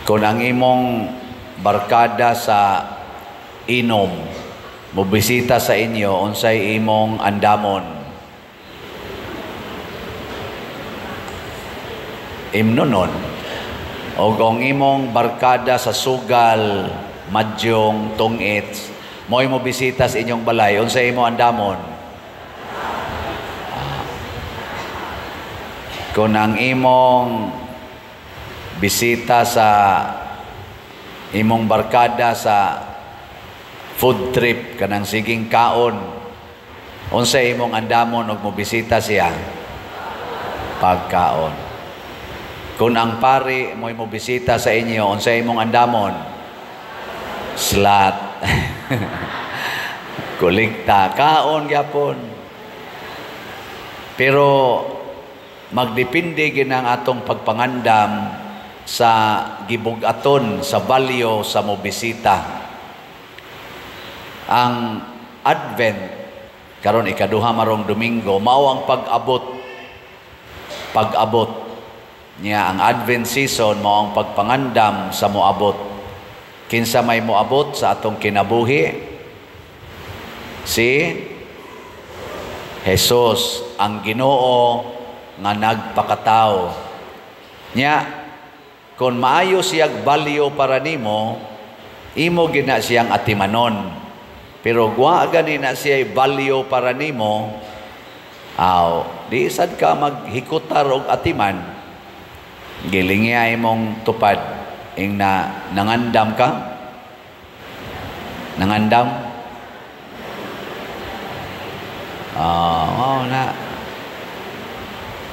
Kung ang imong barkada sa inom, mobisita sa inyo, unsay imong andamon? Imnonon. O kung imong barkada sa sugal, madyong, tungits, mo'y mobisita sa inyong balay, unsay imong andamon? Kung ang imong bisita sa imong barkada sa food trip kanang siging kaon, unsay imong andamon og mobisita siya? Pagkaon. Kung ang pari mo'y mobisita sa inyo, unsay imong andamon? Slat. Kulikta, kaon gyapon. Pero magdepende ginang atong pagpangandam sa gibugaton sa balyo sa mobisita. Ang Advent karon ikaduha marong Domingo mao ang pag-abot niya. Ang Advent season mao ang pagpangandam sa moabot. Kinsa may moabot sa atong kinabuhi? Si Jesus, ang Ginoo nga nagpakatao. Nya, kung maayo siyag balyo para nimo, imo gina siyang atimanon. Pero gwa gani na siya balyo para nimo, di sad ka maghikutar og atiman, gilingi imong tupad, ing nangandam ka? Nangandam? Na.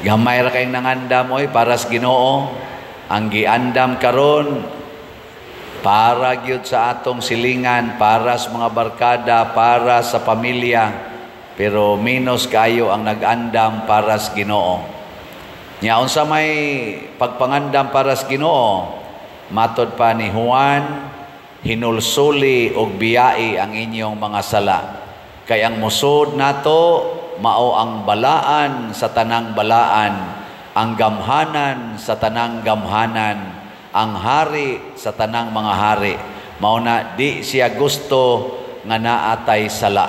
Gamay ra kayong nangandam, oy, para sa Ginoo. Ang giandam karon para gyud sa atong silingan, para sa mga barkada, para sa pamilya. Pero minus kayo ang nag-andam para sa Ginoo. Nya unsa may pagpangandam para sa Ginoo? Matod pa ni Juan, hinulsuli og biyai ang inyong mga sala. Kay ang musod nato mao ang balaan sa tanang balaan, ang gamhanan sa tanang gamhanan, ang hari sa tanang mga hari. Mao na di siya gusto nga naatay sala.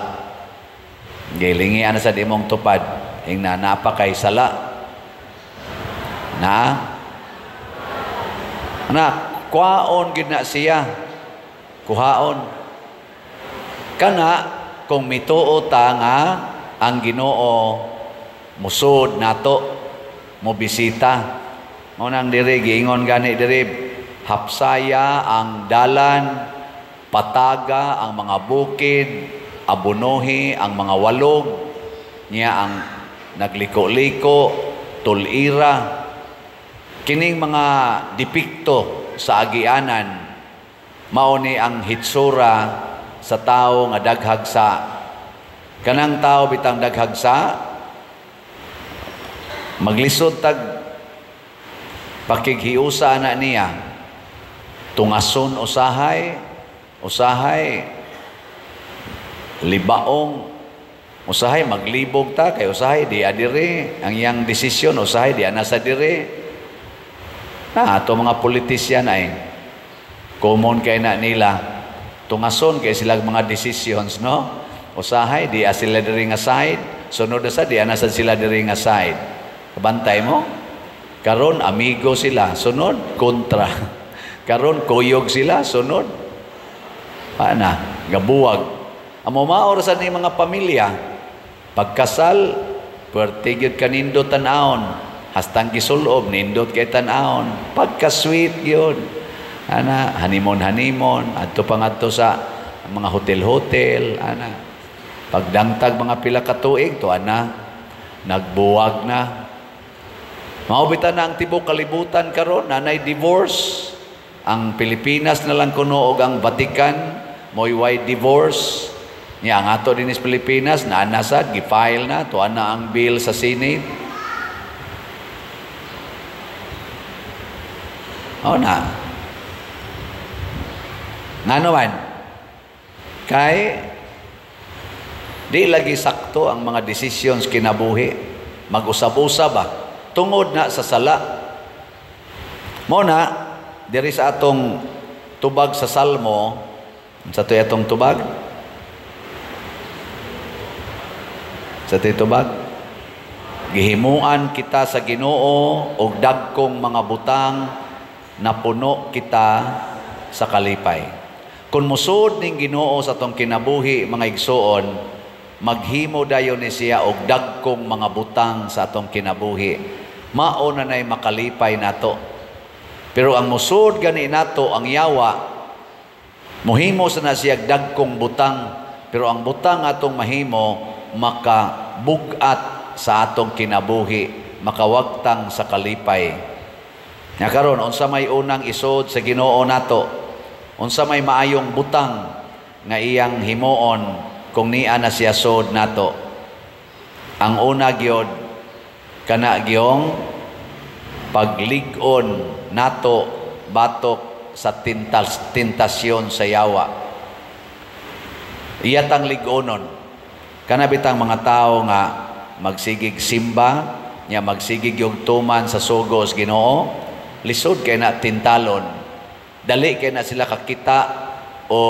Gilingi ana sa imong tupad, ing napakay sala. Kuhaon gid na siya. Kuhaon. Kana kung mituo ta nga ang Ginoo musud nato, mo bisita. Mao nang diri giingon gani diri, hapsaya ang dalan, pataga ang mga bukid, abunohi ang mga walog, niya ang nagliko-liko, tulira. Kining mga dipikto sa agianan, mao ni ang hitsura sa tao nga daghagsa. Kanang tao bitang daghagsa, maglisod tag pakighiusa na niya, tungason usahay, libaong, usahay maglibog ta, kay usahay di adire, ang iyang desisyon usahay di anasa dire. Ato mga politisyan ay common kay na nila, tungason kay silang mga decisions, no? Usahay di sila diri nga side, sunod sa di anasa sila diri nga side. Kabantay mo? Karon amigo sila, sunod kontra. Karon kuyog sila, sunod gabuwag. Amo maor sa ni mga pamilya, pagkasal pertigyud kanindot tan-aon, hastang gisulob nindot kay tan-aon, pagka-sweet gyud. Hanimon adto pa ngadto sa mga hotel-hotel, pagdangtag mga pila ka tuig to nagbuwag na. Maubitan na ang tibok kalibutan karon, nanay divorce. Ang Pilipinas na lang kuno og ang Vatican mo'y way divorce. Niya ang ato din is Pilipinas naanasad gifile na to ang bill sa Senate. Ngano man kay di lagi sakto ang mga decisions kinabuhi, mag-usab-usab tungod na sa sala. Mo na diri sa atong tubag sa Salmo, sa to atong tubag? Sa to tubag? Gihimuan kita sa Ginoo og dagkong mga butang na puno kita sa kalipay. Kung musud ning Ginoo sa atong kinabuhi, mga igsoon, maghimo dayon ni siya og dagkong mga butang sa atong kinabuhi. Mao na nay makalipay nato. Pero ang musud gani nato ang yawa, muhimo sa na siya dagkong butang, pero ang butang atong mahimo makabugat sa atong kinabuhi, makawagtang sa kalipay. Nya karon unsa may unang isod sa Ginoo nato? Unsa may maayong butang nga iyang himuon kung niya na siya sod nato? Ang una gyud kana gyong paglig-on nato batok sa tentasyon sa yawa. Iyatang lig-onon kana bitang mga tao nga magsigig simba, nya magsigig yung tuman sa sugos Ginoo, lisod kay na tintalon. Dali kay na sila kakita o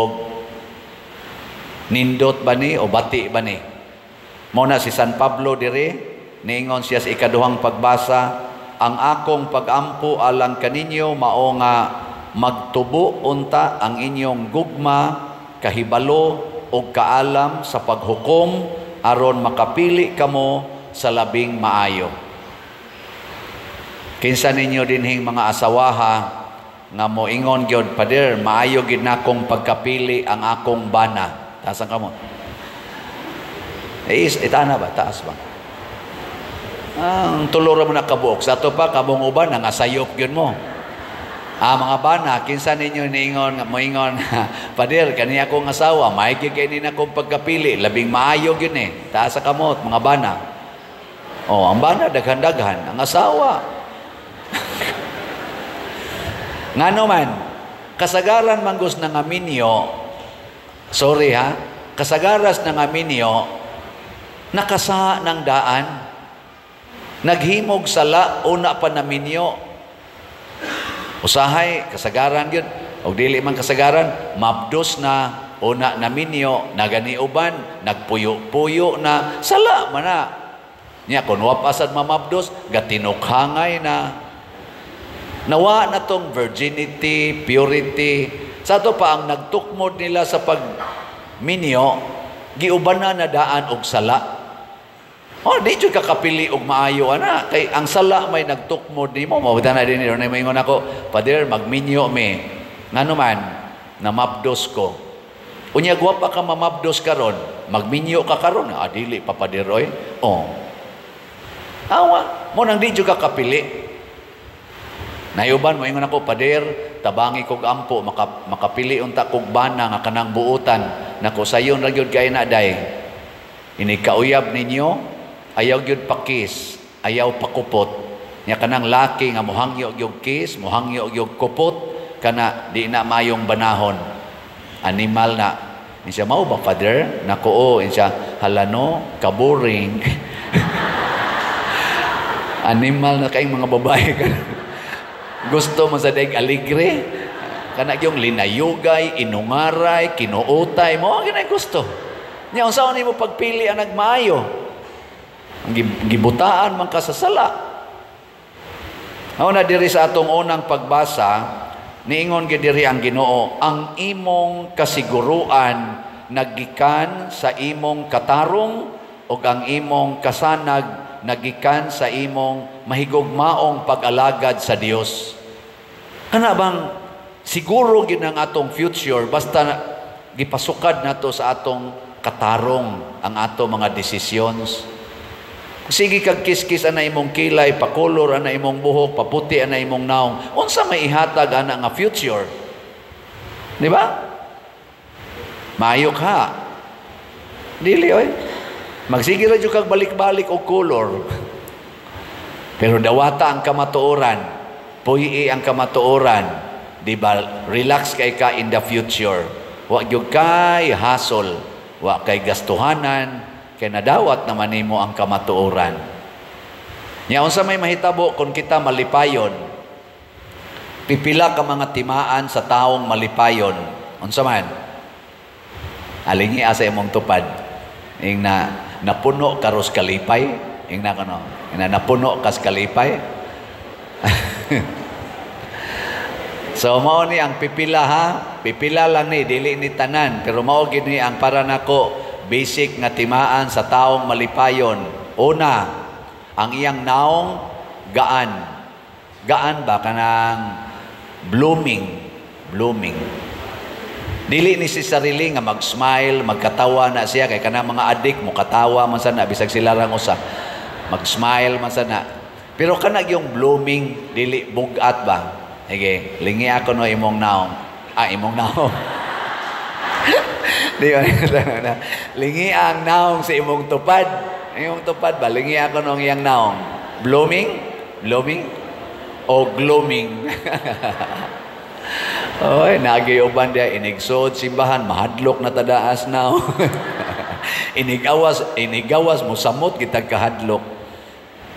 nindot ba ni o bati ba ni. Muna si San Pablo diri, niingon siya sa ikaduhang pagbasa, ang akong pagampo alang kaninyo mao nga magtubo unta ang inyong gugma, kahibalo o kaalam sa paghukom aron makapili kamo sa labing maayo. Kinsa ninyo dinhing mga asawaha nga moingon gyud, Pader, maayo gid nakong pagkapili ang akong bana. Taas ang kamo. Itana ba? Taas ba? Ang tulura mo na kabuok. Sa ito pa, kamong uban, nangasayop yun mo. Mga bana, kinsa ninyo niingon, moingon, Pader, kani akong asawa, maigi kay nina akong pagkapili, labing maayo yun eh. Taas sa kamot, mga bana. Ang bana, daghan-daghan, ang asawa. Ngano man, kasagaran manggos ng aminyo, sorry ha, kasagaras ng aminyo, nakasa ng daan, naghimog sala, una pa naminyo, usahay, kasagaran yun. O dili man kasagaran, mabdos na, una naminyo, naganiuban, nagpuyo-puyo na, sala man na. Nya, kung wapasad mamabdos, gatinukhangay na. Nawa na tong virginity, purity. Sa ito pa, ang nagtukmod nila sa pagminyo, giuban na daan og sala. Di jud kakapili og maayo ana kay ang sala may nagtukmod nimo. Mawala na din na maingon ako, Pader, magminyo me. Ngano man namabdos ko. Unya gwapa ka mamabdos karon, magminyo ka karon, dili pa Pader oy. Awa, mo nang di jud kakapili. Nayuban mo ingon ako, Pader, tabangi kog ampo makapili unta kog bana nga kanang buutan nako sayon ra gyud kay na day. Ini kauyab ninyo, ayaw gyud pakis, ayaw pakupot. Nya kanang laki nga mohangyo gyud kis, mohangyo gyud kupot, kana di na mayong banahon. Animal na. Insya mao ba, Father? Nako, insya halano, kaboring. Animal na kayong mga babae. Gusto mo sa daig aligre? Kana yung linayugay, inungaray, kinuutay mo, ganay gusto. Nya unsaon nimo pagpili ang nagmaayo? Ang gibutaan man ka sa sala. Na diri sa atong unang pagbasa, niingon gid diri ang Ginoo, ang imong kasiguruan naggikan sa imong katarong ug ang imong kasanag nagikan sa imong mahigugmaong pag-alagad sa Dios. Kana bang siguro gid ang atong future basta gipasukad nato sa atong katarong ang atong mga decisions. Sige kag kiskis ana imong kilay, pakolor ana imong buhok, paputi ana imong naong. Unsa may ihatag ana nga future? Di ba? Maayok ha. Dili oy. Magsige ra jud kag balik-balik og kolor. Pero dawata ang kamatuoran, puyi ang kamatuoran, di ba? Relax kay ka in the future. Wa gyud kay hassle, wa kay gastuhanan, kay nadawat naman nimo ang kamatuoran. Nya unsa may mahitabo kung kita malipayon? Pipila ka mga timaan sa taong malipayon. Unsa man? Alingi asa imong tupad. Ing napuno karos kalipay, ing napuno kas kalipay. So mao ni ang pipila ha, pipila lang ni dili ni tanan, pero mao gini ang para nako basic nga timaan sa taong malipayon. Una, ang iyang naong gaan. Gaan ba kanang blooming. Dili ni si sarili nga mag-smile, magkatawa na siya kay kanang mga adik mo katawa man sana bisag sila rang usa. Mag-smile man sana. Pero kanang yung blooming dili bugat ba? Sige, lingi ako no imong naong. Imong naong. Di ba? Lingi ang naong sa imong tupad. Imong tupad ba? Lingi ako no iyang naong. Blooming? O gloaming? Oy, nagiuban dia inigsod simbahan, mahadlok na tadaas na. Inigawas mo samot kitag kahadlok.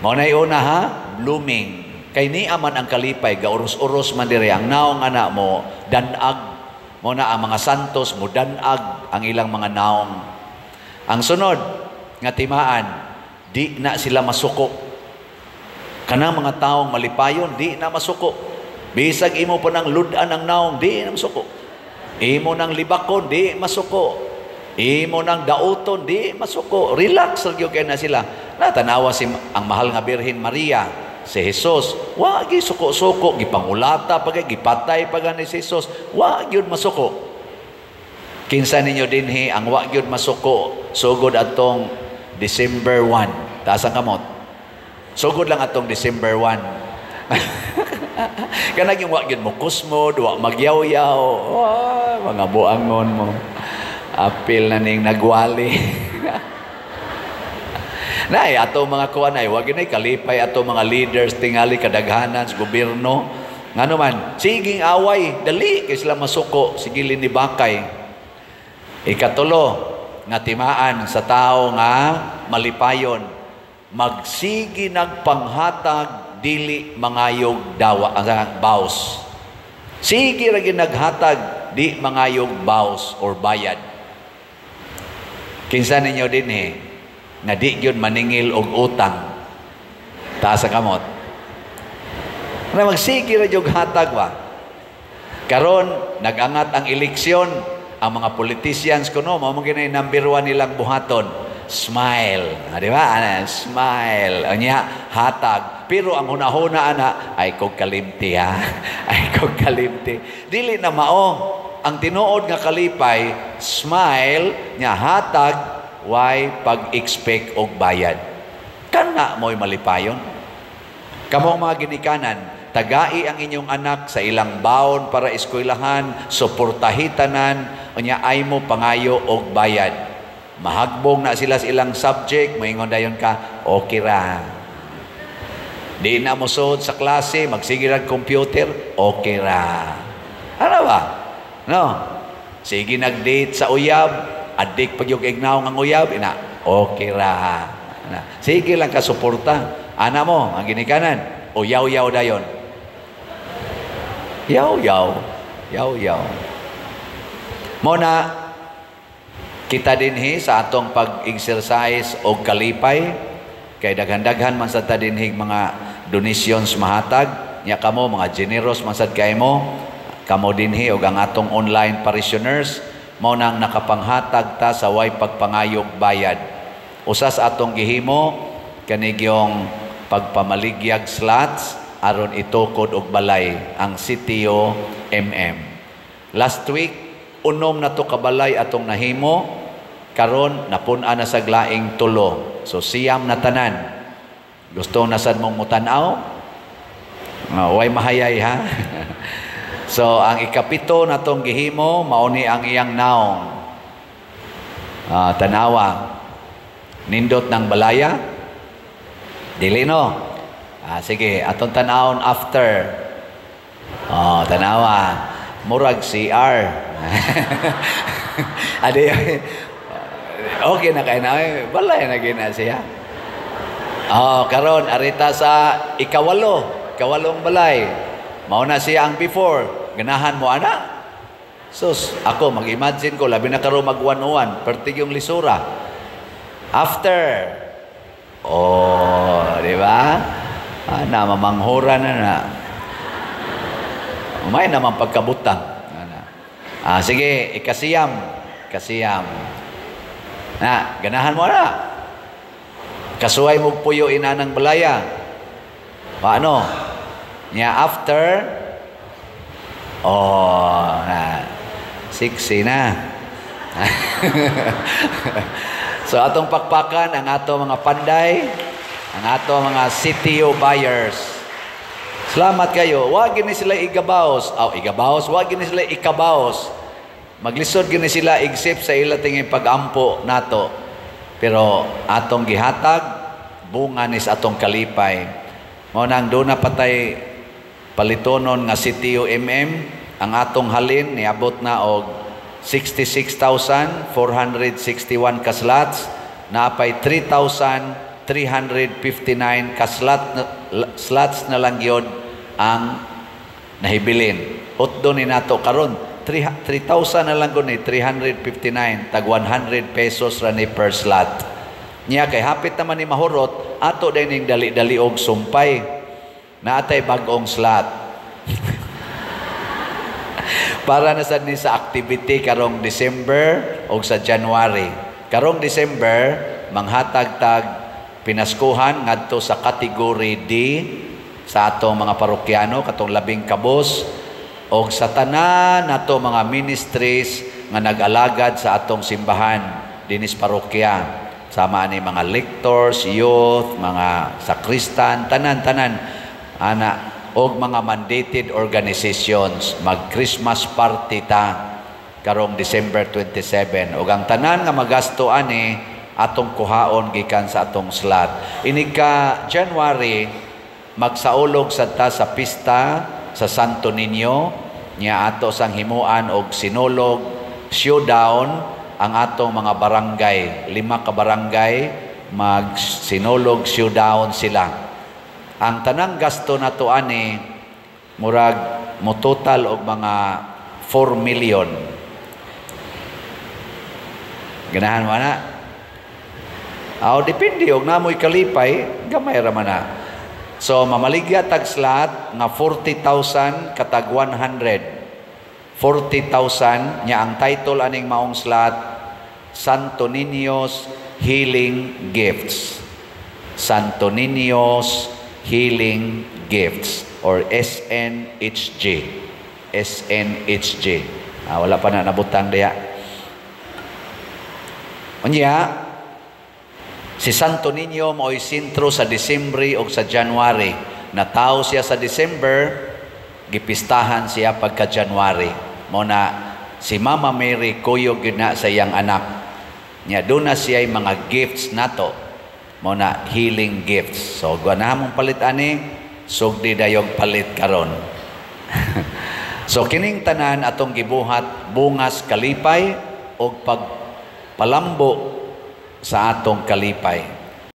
Mao nay una ha, blooming. Kay ni aman ang kalipay, gauros-uros man diri ang naong anak mo, danag mo na ang mga santos mo, danag ang ilang mga naong. Ang sunod, nga timaan, di na sila masuko. Kanang mga taong malipayon, di na masuko. Bisag imo pa ng ludan ang naong, di na masuko. Imo ng libakon, di masuko. Imo ng dauton, di masuko. Relax, nagyo kayo na sila. Natanawa ang mahal nga Birhen Maria, si Jesus, wag yun suko-suko, gipangulata pagay, gipatay pagay ni si Jesus, wag yun masuko. Kinsa ninyo dinhi ang wag yun masuko, sugod atong December 1. Taas ang kamot. Sugod lang atong December 1. Kanag yung wag yun mo kusmo, duwa magyaw-yaw, mga buangon mo. Apil na ning nagwali. Nay, ato mga kuan ay wag ginay kalipay ato mga leaders tingali kadaghanan sa gobyerno. Ngano man, siging away, dali kay sila masuko, sige linibakay. Ikatulo, nga timaan sa tao nga malipayon, magsigi nagpanghatag dili mangayog dawa baos. Sige ra ginaghatag di mangayog baos or bayad. Kinsa ninyo dinhi nga di yun maningil og utang. Taas ang kamot. Na magsige ra jud hatag ba. Karon nagangat ang eleksyon, ang mga politicians kuno mao man ginay number 1 nilang buhaton. Smile, di ba? Smile. Anya hatag. Pero ang hunahuna ana ay kog kalimti ha. Ay kog kalimti. Dili na mao ang tinuod nga kalipay, smile nya hatag why pag-expect og bayad. Kana mo'y malipayon. Kamong mga ginikanan, tagai ang inyong anak sa ilang baon para eskwelahan, suportahitanan, unya ay mo pangayo og bayad. Mahagbong na sila sa ilang subject, maingon dayon ka, okay ra. Di na mo sod sa klase, magsigirag computer, okay ra. Ano ba? No? Sige nag-date sa uyab, adik pag yung ignaw ng uyab, okay ra. Sige lang ka suporta. Ana mo, ang ginikanan, o yaw-yaw dayon. Yaw-yaw. Muna, kita dinhi sa atong pag-exercise o kalipay, kay daghan-daghan man sa ta dinhi mga donations mahatag, nya kamo, mga generous man sad kay mo, kamo dinhi o ang atong online parishioners, mao nang nakapanghatag ta sa way pagpangayog bayad. Usas atong gihimo kanig yung pagpamaligyag slots aron itukod og balay ang CTO Last week unom na to kabalay atong nahimo, karon napun-a na sa glaing tulo. So siyam na tanan. Gusto na sad mong mutanaw? Way mahayay ha. So, ang ikapito na itong gihimo, mauni ang iyang naong. Tanawa. Nindot ng balaya? Dili no? Sige, atong tanawon after. Tanawa. Murag CR. Okay na kayo na. Balaya na gina siya. Karon arita sa ikawalong balay. Mauna siya ang before. Ganahan mo, ana? Sus, ako, mag-imagine ko, labi na karo mag-101, pertig yung lisura. After, di ba? Mamanghuran na. May naman pagkabutang. Sige, ikasiyam. Ganahan mo na. Kasuway mo puyo inanang balaya. Paano? After, siksi na. So, atong pakpakan, ang atong mga panday, ang atong mga CTO buyers. Salamat kayo. Huwag gini sila igabaos. Huwag gini sila ikabaos. Maglisod gini sila igsip sa ilating pag-ampo nato. Pero atong gihatag, bunga nis atong kalipay. Mao nang doon na patay palitonon nga CTO ang atong halin niabot na og 66,461 ka slots, napay 3,359 ka slots na lang yun ang nahibilin. Utdo ni nato karon 3,000 na lang yun 359 tag 100 pesos ra ni per slot. Niya kay hapit naman ni mahurot, ato din ning dali-dali og sumpay. Naatay bag-ong slot. Para na sad ni sa activity karong December o sa January. Karong December, manghatag-tag pinaskuhan ngadto sa category D sa atong mga parokyano, katong labing kabos, o sa tanan nato mga ministries nga nag-alagad sa atong simbahan dinis parokya. Sama ni mga lectors, youth, mga sakristan, tanan-tanan, og mga mandated organizations. Mag-Christmas party ta karong December 27. Og ang tanan nga magasto ani atong kuhaon gikan sa atong slot. Ini ka January magsaulog sa ta sa pista sa Santo Niño nya ato sang himuan og sinulog showdown ang atong mga barangay. 5 ka barangay mag-sinulog showdown sila. Ang tanang gasto na to ani murag mo total og mga 4 million. Ganahan mo na? Depende og namoy kalipay, gamay ra man na. So mamaligya tag slot nga 40,000 katag 100. 40,000 nya ang title aning maong slot Santo Niño's Healing Gifts. Santo Niño's Healing Gifts or SNHG. SNHG. Wala pa na nabutang diya. Unya, si Santo Niño mao'y sintro sa Disyembre o sa January. Natao siya sa December, gipistahan siya pagka January. Muna si Mama Mary kuyog yun na sa iyang anak. Nya doon na siya yung mga gifts nato. Muna healing gifts. So ganahan mong palit ani, sugdi dayog palit karon. So kining tanan atong gibuhat bungas kalipay o pagpalambo sa atong kalipay.